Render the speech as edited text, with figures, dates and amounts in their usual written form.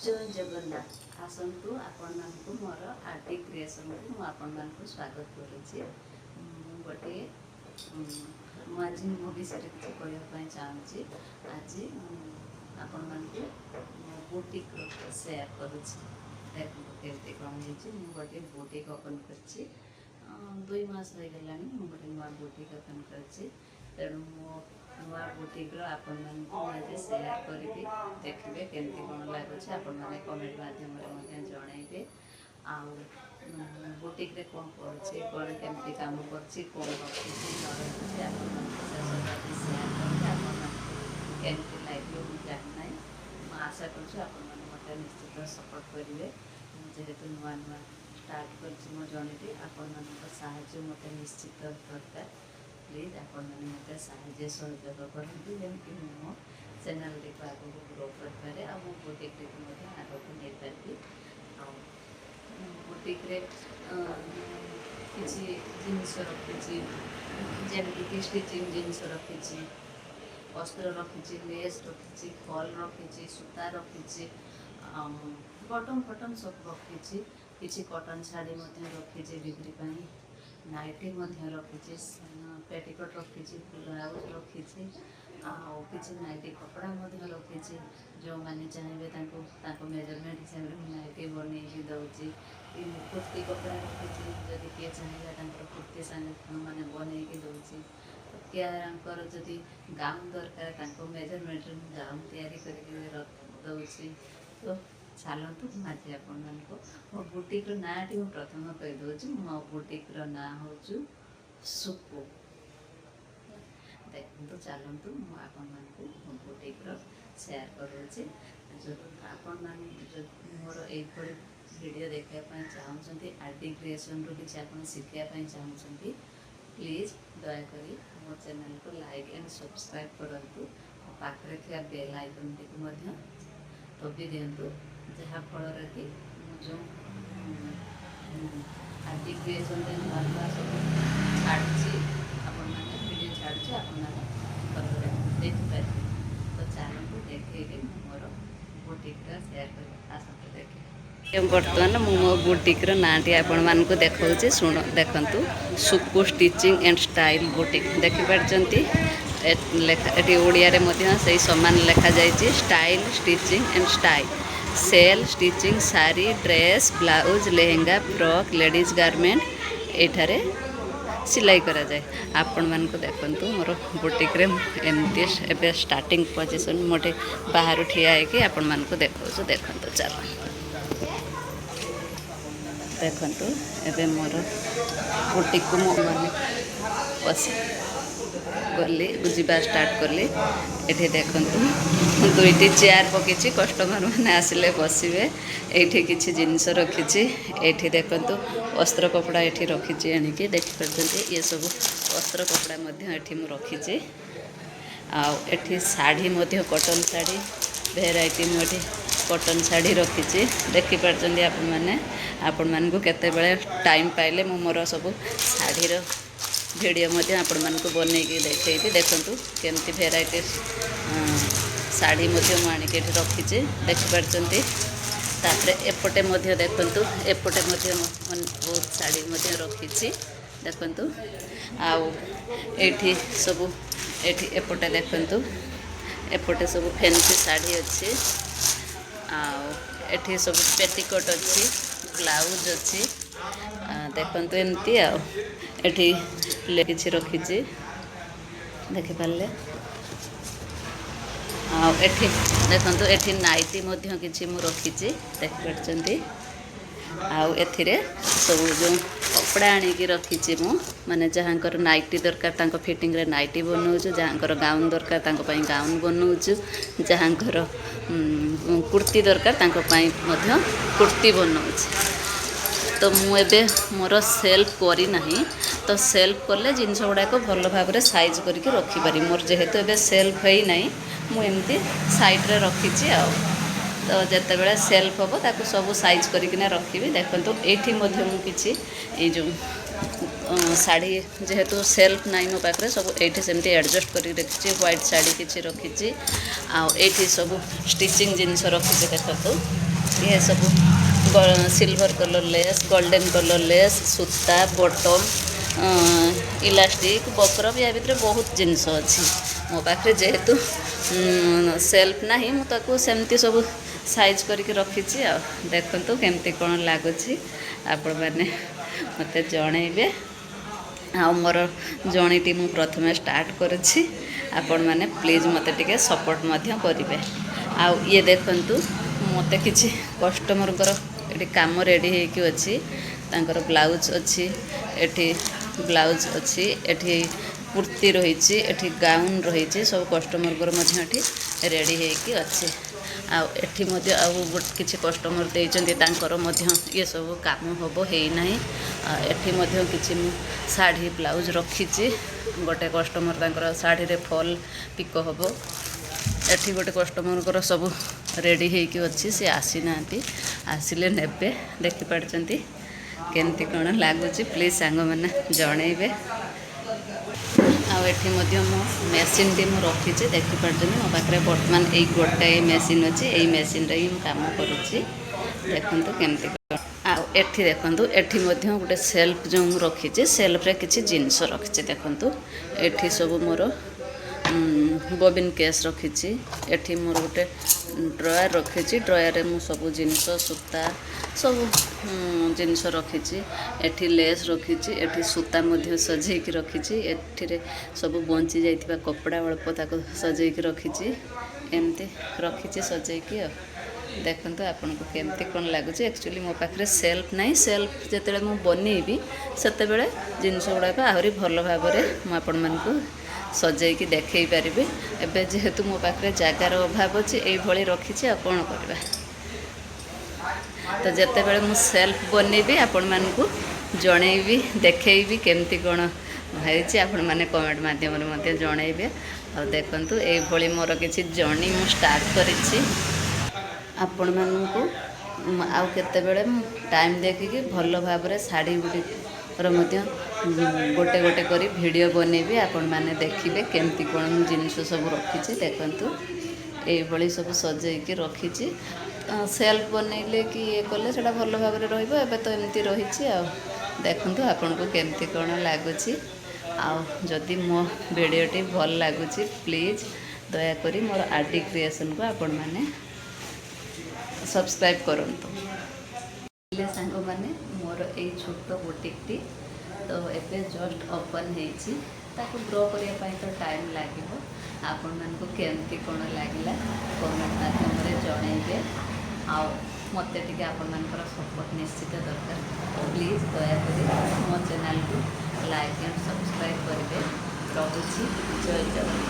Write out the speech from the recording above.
जय जगन्नाथ आसतु आपण मानक मोर आरती क्रिएशन को आपको स्वागत करुच्ची गोटे आज मो विषय किसी कहवाई चाहूँगी आज आपण मानक बुटीक सेयार करुच्ची देखते कौन हो गोटे बुटीक ओपन कर 2 मास हो गला गोटे नुआ बुटीक ओपन कर तेणु मो नुआ बुटीक आपण मैंने सेयार करी देखिए केमती कौन लगुच आपण मैंने कमेंट मध्यम जनइबे बुटीक रे कौन पड़े कौन केमती काम करछि कौन रखी सेयार केमती लगे मुझे जाना मुझे आशा कर निश्चित सपोर्ट करेंगे जेहेतु नुआ नुआ स्टार्ट कर जनइबी आपण साहाय्य मत निश्चित दरकार प्लीज आपण मैंने मत साहय सहयोग करते जमी मो चैनल को आगे ग्रो कर बुटीक आगे नहीं पारि बुटीक किसी जिनस रखी जमीक स्टिचिंग जिनस रखी अस्त्र रखी लेस रखी फल रखी सूता रखी बटन फटन सब रखी किसी कटन शाढ़ी रखी बिक्री नाइटी रखी पेटिकोट रखी ब्लाउज रखी किसी नाइटी कपड़ा रखी जो मैंने चाहिए मेजरमेंट हिसाब से नाइटी बन दूसरी कुर्ती कपड़ा रखी जदि किए चाहिए कुर्ती सांगे मैंने बन दूसरी कियार जदि गाउन दरकार मेजरमेंट गाउन या दूसरी तो चलतु आज आपण मो बुटीक नाटी मुझे प्रथम कहीदे मो बुटीक ना हूँ सुकु देखो चलतु मुझे बुटीक सेयार करुच्ची आपण मैंने मोर यही वीडियो देखापी चाहूँगी आरती क्रिएशन रू कि आप शिखापी चाहूँगी प्लीज दयाकोरी मो चैनल को लाइक एंड सब्सक्राइब करूँ पाखे थी बेल आइकन टी दबी दिंतु जहाँफल कि जो आरती क्रिएशन नुआ नुआ सब छाड़ी आपण वीडियो छाड़ी आपने देखिपारे तो चलू देखे मोर बुटीक सेयार कर आसतु देखे बर्तमान मो बुटीक नाटी आपण मानक देखा शुण देखु Suku stitching and style boutique देखिपार्टी ये ओडिया से सामान लिखा जाइए style stitching and style sale stitching sari dress blouse lehenga frock ladies garment एठारे सिलाई करा जाए आपण मान को देखंतु मोर बुटीक रे एमती एबे स्टार्टिंग पोजीशन मोटे बाहर ठिया है कि आपण मान को देखो देखंतु चलो देखंतु एबे मोर बुटीक को मो माने बस गली बुझा स्टार्ट कली ये देखु दुईटी चेयर पकई कस्टमर मैंने आसिले बसवे ये किसी जिनस रखी ये देखु अस्त्र कपड़ा ये रखी आणिकी देखिपार ये सब अस्त्र कपड़ा ये रखी आठी शाढ़ी कटन शाढ़ी भेराइटी मुझे कटन शाढ़ी रखी देखिपार आपण मान को केते टाइम पाइले मु मोर सब शाढ़ीर वीडियो आपण मानक बनईकी देखी देखु केमती भेराइटी शाढ़ी आनिक रखी देखिपार तापर एपटे देखु एपटे बहुत शाढ़ी रखी देखु आठी सब एपटे देखु एपटे सब फैंसी शाढ़ी अच्छी आठी सब पेटिकोट अच्छी ब्लाउज अच्छी देखु एमती एठी किसी रखी देखिपारे एठी देखो एठी नाइटी किसी मु रखी देखिपार आउ सब जो कपड़ा आनिकी रखी मु माने जहाँकर नाइटी दरकार फिटिंग रे नाइटी बनाऊँ जहाँकर गाउन दरकार गाउन बनाऊँ जहाँकर कुर्ती दरकार कुर्ती बनाऊँ तो मुझे मोर सेल्फ करना तो सेल्फ कले जिनस गुड़ाक भल भाव में साइज करके रखिपारि मोर जेहेतु एबे सेल्फ है नहीं मुझे साइड रे रखी तो जिते बड़े सेल्फ हम ताकू सब साइज करके रखी देखो ये किसी जो शाढ़ी जेहेतु सेल्फ नाई मो पाखे सब ये सेमती एडजस्ट कर रखी व्हाइट शाढ़ी किसी रखी आठी सब स्टिचिंग जिनस रखी देखो ये सब silver colour less, golden colour less, सूता, बटम, इलास्टिक, बकर या भितर बहुत जिनस अच्छी मो पाखे जेहेतु सेल्फ ना मुझे सेमती सब साइज करके रखी देखु केमती कौन लगुच आपण मैंने मत जनइबे आ मोर जर्नीटी मु प्रथमे स्टार्ट करुच्ची आपण मैंने प्लीज मत टे सपोर्ट करेंगे। आउ ये देखंतु मत किसी कस्टमर ये काम रेडी होगी अच्छी तांकर ब्लाउज अच्छी एठी ब्लाउज अच्छी एठी कुर्ती रही एठी गाउन रही सब कस्टमर रेडी होगी अच्छी आठी किसी कस्टमर देते ये सब काम हम होना एठी किसी शाढ़ी ब्लाउज रखी गोटे कस्टमर शाढ़ी रे फॉल पिक हम एठी गोटे कस्टमर सब रेडी होगी अच्छी सी आसी ना आसिले नेबे देखिपारचंती केमती कौन लगुच प्लीज सांग मैंने जनइबे आठी मो मेसीन टी रखी देखिपार मो पाखे बर्तमान यही गोटाए मेसीन अच्छी यही मेसीन रे काम करुच्ची देखु केमती आठी देखु एठी गोटे सेल्फ जो रखी सेल्फ रे किसी जिनस रखी देखु एठी सब मोर बबिन केस रखी एठी मोर गोटे ड्रयर रखी ड्रयर मु सब जिनस सूता सब जिनस रखी एठी लेस रखी एठी सूता मध्य सजेकी रखी एठी सब बंची जाइथिबा कपड़ा अल्प ताको सजेकी रखी एमती रखी सजेकी देखो आपन को केमती कौन लगुच एक्चुअली मो पाखे सेल्फ नहीं सेल्फ जिते मु बनइबी सेते बेले जिनस गुड़ाक आहरी भल भाव मुझे मानक सजेकी देखई पारि एबे जेहेतु मो पाखे जगार अभाव अच्छी ये रखी कौन करवा तो जिते बड़े मु सेल्फ बनइबी आपण मानक जनइबी देखी केमती कौन है आपण मैंने कमेंट मध्यम जनइबे और देखु ये मोर किसी जर्नी मु स्टार्ट करी आपण मानू आउ केते बेले टाइम देखिकी भल भाव शाढ़ी गुड़ी गोटे गोटे करी वीडियो बनइबी आपण मैंने देखिए केमती कौन जिनस सब रखी देखु ये सब सजेकी रखी सेल्फ बनइले कि ये कले से भल भाव रही तो एमती रही देखु आपन को केमती कौन लगुच आदि मो वीडियोटी भल लगुच प्लीज दयाकोरी मोर आरडी क्रिएशन को आपण मैंने सब्सक्राइब करंतु सांग मैंने मोर ये छोट बुटीकटी तो एबे जस्ट ओपन होती ग्रो करने तो टाइम लगे आपण मानक केमती कौन लगे कमेंट माध्यम जनइबे मत टे आपण मानकर सपोर्ट निश्चित दरकार प्लीज दयाकोरी मो चैनल को लाइक एंड सब्सक्राइब करेंगे। रखुची जय जगन्नाथ।